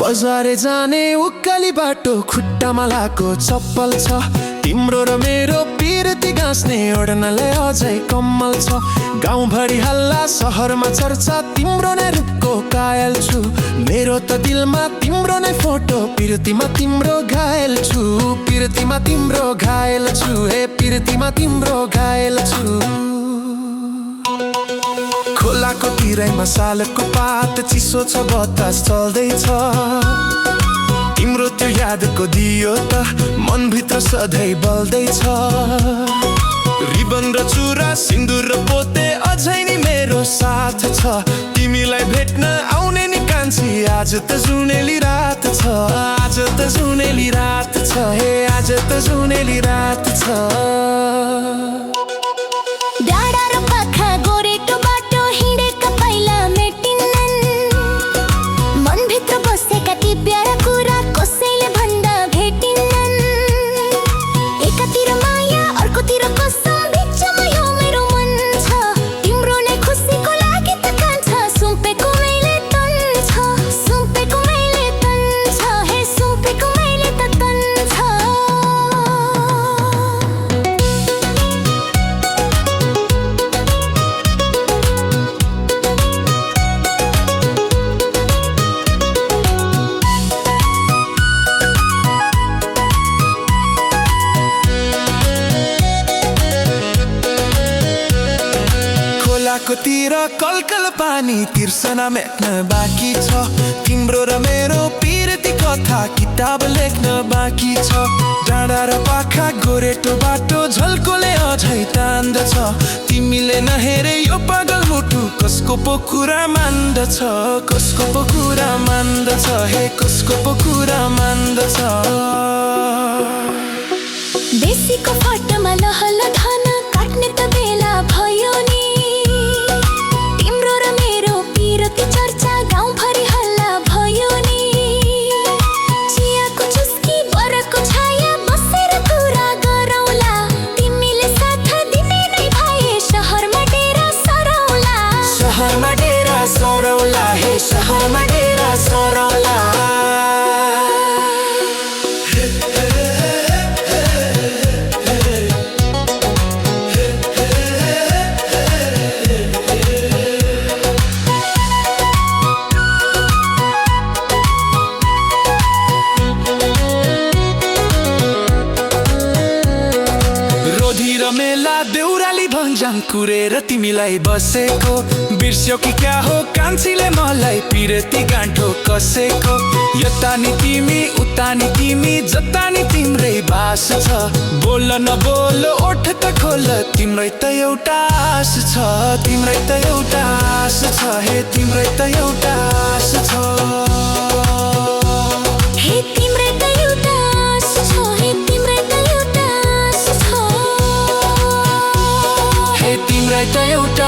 बजारे जाने उकाली बाटो खुट्टामा लाको चप्पल छ तिम्रो र मेरो पिरती गाँस्ने ओड्नले अझै कम्मल छ गाउँभरि हल्ला सहरमा चर्चा तिम्रो नै रूपको कायल छु मेरो त दिलमा तिम्रो नै फोटो पिरतीमा तिम्रो घायल छु पिरतीमा तिम्रो घायल छु हे पिरतीमा तिम्रो घायल छु खोलाको तिरैमा सालको पात चिसो छ बतास चल्दैछ तिम्रो त्यो यादको दियो त मनभित्र सधैँ बल्दैछ रिबन र चुरा सिन्दुर र पोते अझै नि मेरो साथ छ तिमीलाई भेट्न आउने नि कान्छी आज त जुनेली रात छ आज त जुनेली रात छ हे आज त जुनेली रात छ तिर कलकल पानी तिर्सना मेट्न बाँकी छ तिम्रो र मेरो पिरती कथा किताब लेख्न बाँकी छ डाँडा र पाखा गोरेटो बाटो झल्कोले अझै तान्दछ तिमीले नहेरे यो पागल मुटु कसको पो कुरा मान्दछ कसको पो कुरा मान्दछ हे कसको पो कुरा मान्दछ बेसीको फाटमा लहल धन काट्ने त बेला भयो नि सरौला हे शहरमा डेरा सरौला रोधी र मेला देउराली भन्ज्याङ कुरेर तिमीलाई बसेको बिर्स्यौ कि क्या हो कान्छीले मलाई पिरती गाँठो कसेको यता नि तिमी उता नि तिमी जता नि तिम्रै बास छ बोल नबोल ओठ त खोल तिम्रै त एउटा आश छ तिम्रै त एउटा आश छ हे तिम्रै त एउटा आश छ हे तिम्रै त एउटा आश छ हे तिम्रै त एउटा आश छ हे तिम्रै त एउटा